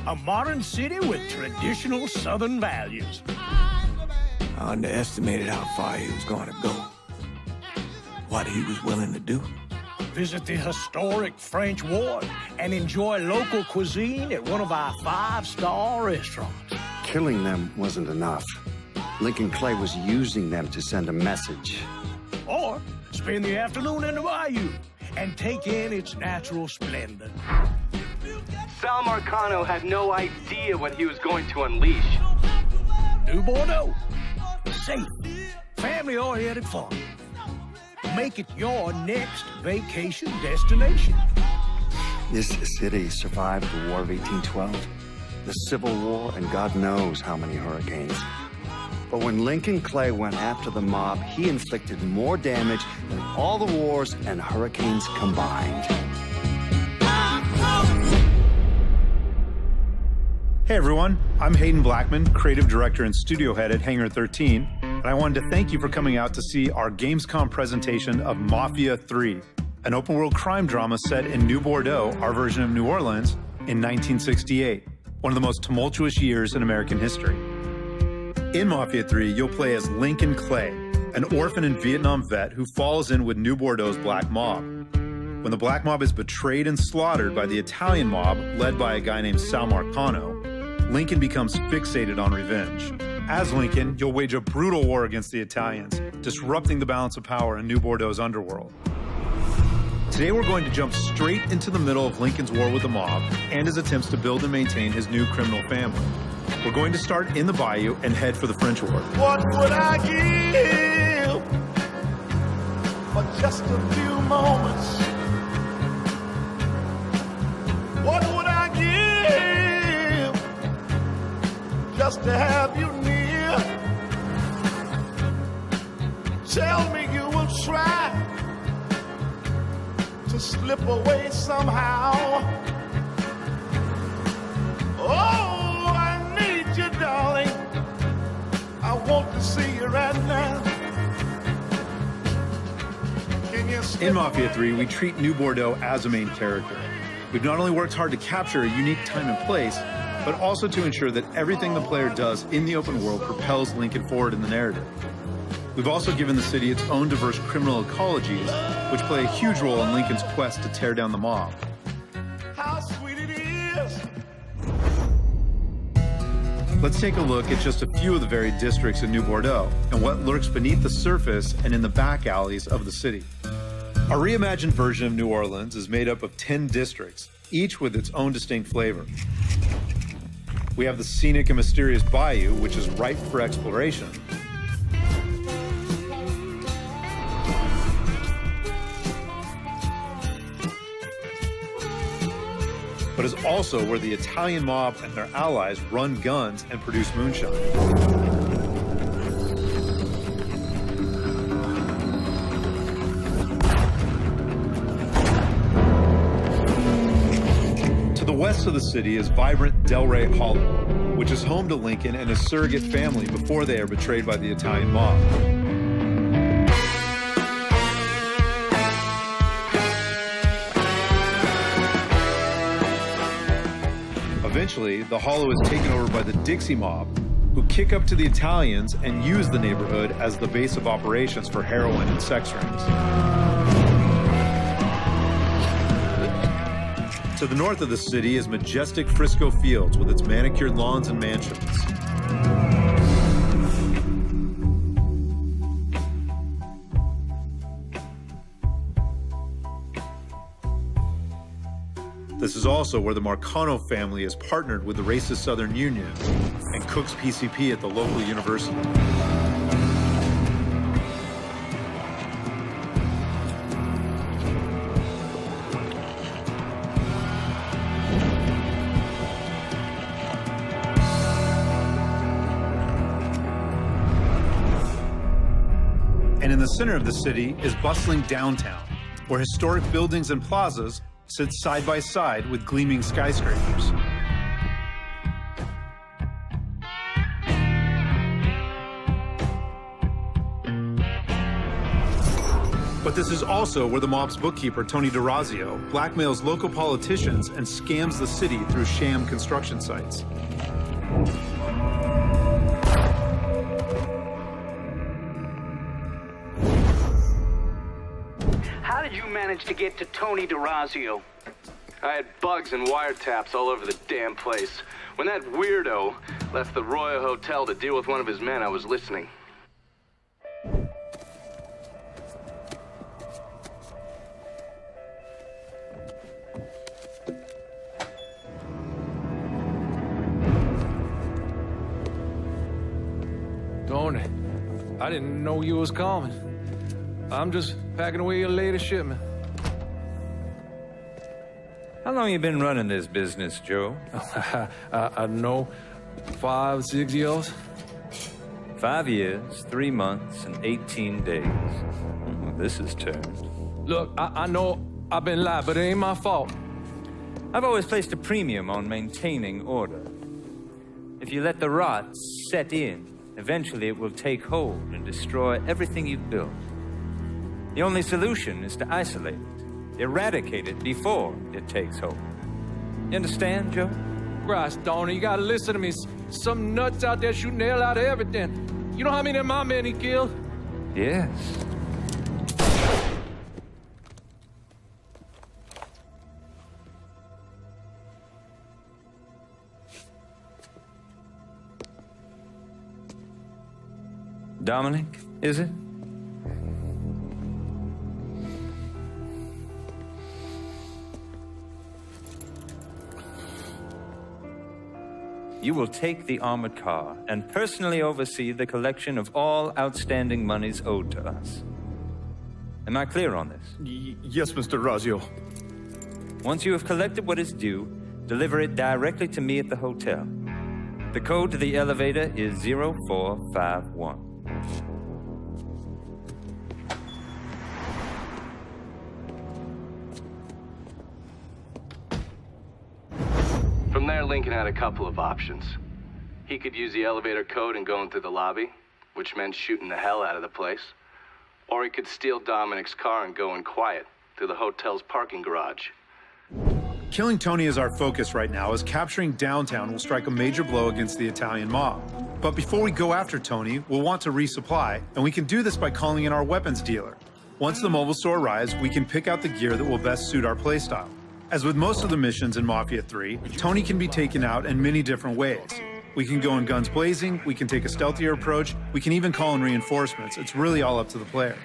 A modern city with traditional Southern values. I underestimated how far he was going to go. What he was willing to do. Visit the historic French Ward and enjoy local cuisine at one of our 5-star restaurants. Killing them wasn't enough. Lincoln Clay was using them to send a message. Or spend the afternoon in the bayou and take in its natural splendor. Sal Marcano had no idea what he was going to unleash. New Bordeaux. Safe, family-oriented fun. Make it your next vacation destination. This city survived the War of 1812, the Civil War, and God knows how many hurricanes. But when Lincoln Clay went after the mob, he inflicted more damage than all the wars and hurricanes combined. Hey everyone, I'm Haden Blackman, creative director and studio head at Hangar 13, and I wanted to thank you for coming out to see our Gamescom presentation of Mafia III, an open-world crime drama set in New Bordeaux, our version of New Orleans, in 1968, one of the most tumultuous years in American history. In Mafia III, you'll play as Lincoln Clay, an orphan and Vietnam vet who falls in with New Bordeaux's Black Mob. When the Black Mob is betrayed and slaughtered by the Italian mob, led by a guy named Sal Marcano, Lincoln becomes fixated on revenge. As Lincoln, you'll wage a brutal war against the Italians, disrupting the balance of power in New Bordeaux's underworld. Today we're going to jump straight into the middle of Lincoln's war with the mob and his attempts to build and maintain his new criminal family. We're going to start in the bayou and head for the French War. What would I give for just a few moments? What would I give just to have you near? Tell me you will try to slip away somehow. Oh, I need you, darling. I want to see you right now. Can you slip In Mafia away? 3, we treat New Bordeaux as a main character. We've not only worked hard to capture a unique time and place, but also to ensure that everything the player does in the open world propels Lincoln forward in the narrative. We've also given the city its own diverse criminal ecologies, which play a huge role in Lincoln's quest to tear down the mob. How sweet it is. Let's take a look at just a few of the varied districts in New Bordeaux and what lurks beneath the surface and in the back alleys of the city. Our reimagined version of New Orleans is made up of 10 districts, each with its own distinct flavor. We have the scenic and mysterious bayou, which is ripe for exploration. But is also where the Italian mob and their allies run guns and produce moonshine. To the west of the city is vibrant Delray Hollow, which is home to Lincoln and his surrogate family before they are betrayed by the Italian mob. Eventually, the Hollow is taken over by the Dixie mob, who kick up to the Italians and use the neighborhood as the base of operations for heroin and sex rings. To the north of the city is majestic Frisco Fields with its manicured lawns and mansions. This is also where the Marcano family is partnered with the racist Southern Union and cooks PCP at the local university. And in the center of the city is bustling downtown, where historic buildings and plazas sit side by side with gleaming skyscrapers. But this is also where the mob's bookkeeper, Tony DeRazio, blackmails local politicians and scams the city through sham construction sites. How did you manage to get to Tony DeRazio? I had bugs and wiretaps all over the damn place. When that weirdo left the Royal Hotel to deal with one of his men, I was listening. Tony, I didn't know you was coming. I'm just packing away your latest shipment. How long you been running this business, Joe? I don't know, 5, 6 years? 5 years, 3 months, and 18 days. Well, this is turned. Look, I know I've been lied, but it ain't my fault. I've always placed a premium on maintaining order. If you let the rot set in, eventually it will take hold and destroy everything you've built. The only solution is to isolate it, eradicate it before it takes hold. You understand, Joe? Christ, Tony, you gotta listen to me. Some nuts out there shooting the hell out of everything. You know how many of my men he killed? Yes. Dominic, is it? You will take the armored car and personally oversee the collection of all outstanding monies owed to us. Am I clear on this? Yes, Mr. Razio. Once you have collected what is due, deliver it directly to me at the hotel. The code to the elevator is 0451. From there, Lincoln had a couple of options. He could use the elevator code and go into the lobby, which meant shooting the hell out of the place. Or he could steal Dominic's car and go in quiet through the hotel's parking garage. Killing Tony is our focus right now, as capturing downtown will strike a major blow against the Italian mob. But before we go after Tony, we'll want to resupply, and we can do this by calling in our weapons dealer. Once the mobile store arrives, we can pick out the gear that will best suit our playstyle. As with most of the missions in Mafia III, Tony can be taken out in many different ways. We can go in guns blazing, we can take a stealthier approach, we can even call in reinforcements. It's really all up to the player.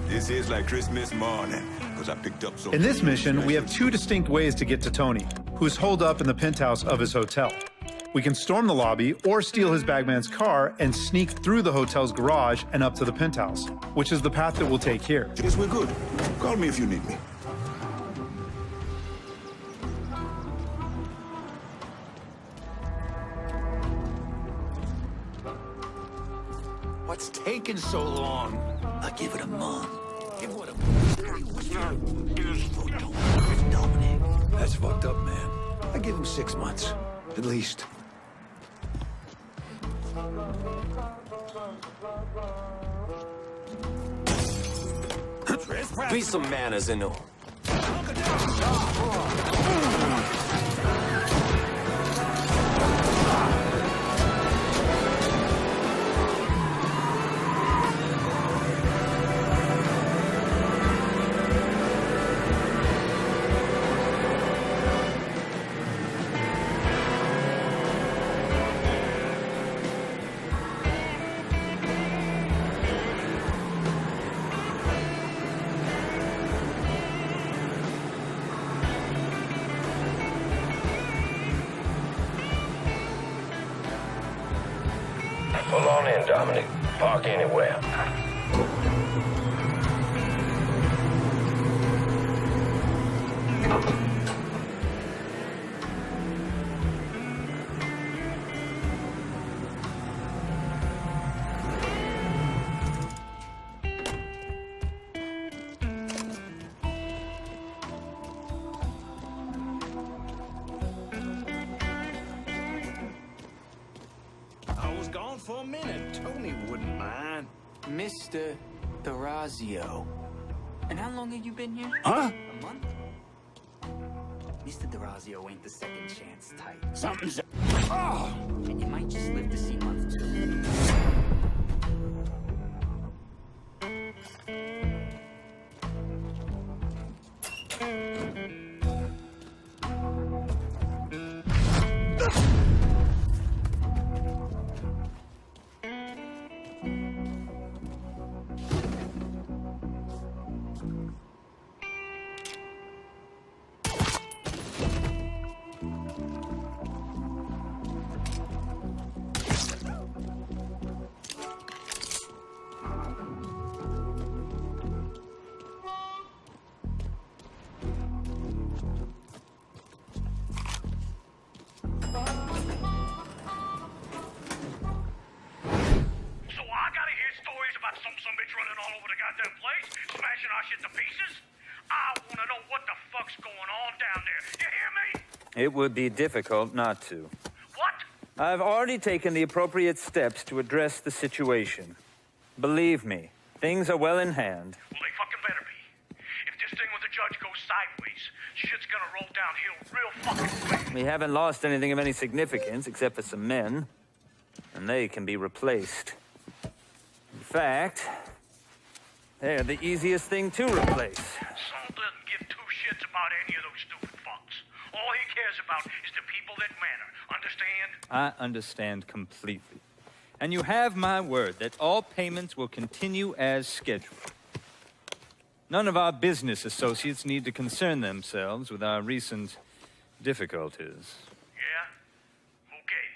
This is like Christmas morning, because I picked up some... In this mission, we have 2 distinct ways to get to Tony, who's holed up in the penthouse of his hotel. We can storm the lobby or steal his bagman's car and sneak through the hotel's garage and up to the penthouse, which is the path that we'll take here. Yes, we're good. Call me if you need me. What's taking so long? I give it a month. Give it a Dominic. That's fucked up, man. I give him 6 months, at least. Be some manners and all. Pull on in, Dominic. Park anywhere. For a minute, Tony Tony wouldn't mind. Mr. D'Orazio. And how long have you been here? Huh? A month? Mr. D'Orazio ain't the second chance type. Something's... And you might just live to see month 2. Some bitch running all over the goddamn place, smashing our shit to pieces. I want to know what the fuck's going on down there. You hear me? It would be difficult not to. What? I've already taken the appropriate steps to address the situation. Believe me, things are well in hand. Well, they fucking better be. If this thing with the judge goes sideways, shit's gonna roll downhill real fucking quick. We haven't lost anything of any significance except for some men, and they can be replaced. In fact, they're the easiest thing to replace. Saul doesn't give two shits about any of those stupid fucks. All he cares about is the people that matter. Understand? I understand completely. And you have my word that all payments will continue as scheduled. None of our business associates need to concern themselves with our recent difficulties. Yeah? Okay.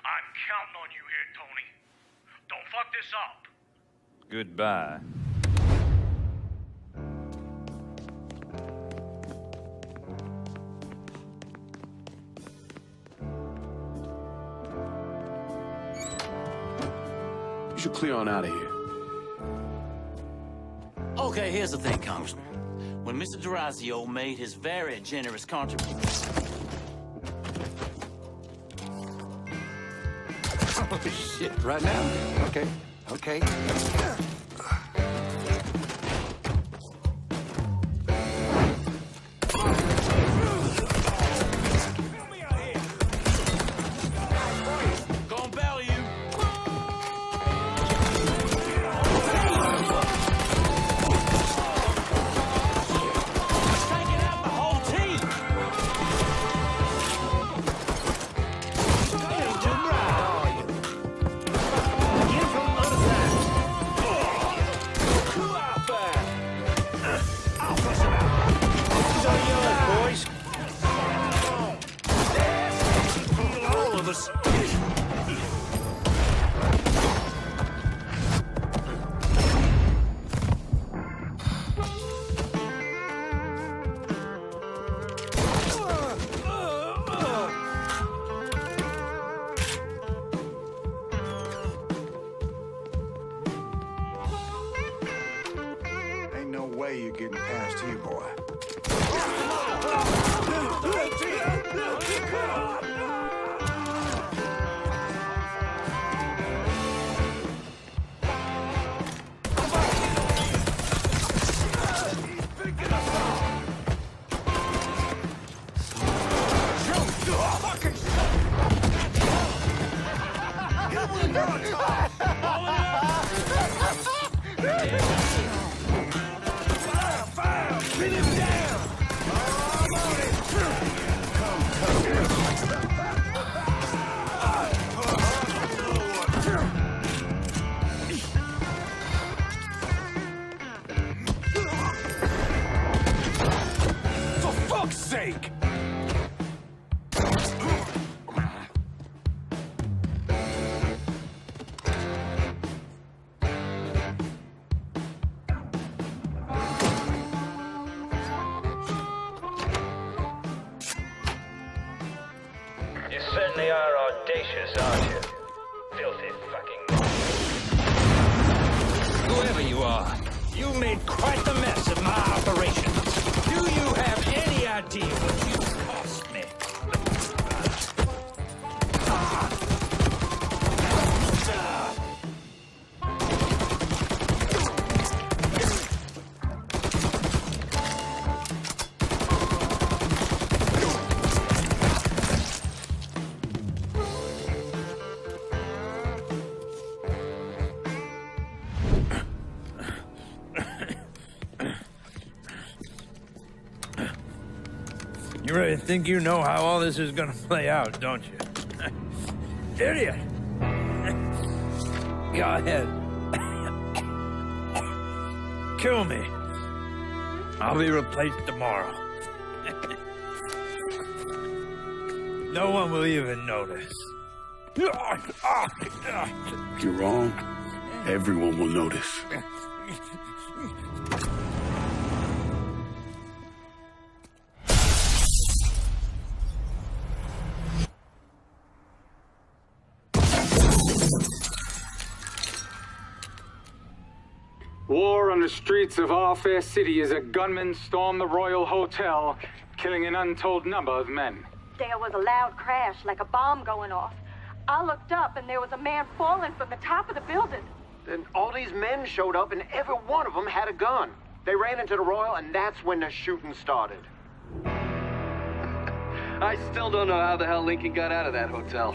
I'm counting on you here, Tony. Don't fuck this up. Goodbye. You should clear on out of here. Okay, here's the thing, Congressman. When Mr. D'Orazio made his very generous contribution... Oh, shit, right now? Okay, okay. Gonna bail you. Taking out the whole team. All of us. Ain't no way you're getting past here, boy. For fuck's sake! You certainly are audacious, aren't you? Filthy fucking... Whoever you are, you made quite the mess of my operation. Do you have any idea what you cost me? You really think you know how all this is gonna play out, don't you? Idiot! Go ahead. Kill me. I'll be replaced tomorrow. No one will even notice. You're wrong. Everyone will notice. War on the streets of our fair city as a gunman stormed the Royal Hotel, killing an untold number of men. There was a loud crash, like a bomb going off. I looked up and there was a man falling from the top of the building. Then all these men showed up and every one of them had a gun. They ran into the Royal and that's when the shooting started. I still don't know how the hell Lincoln got out of that hotel.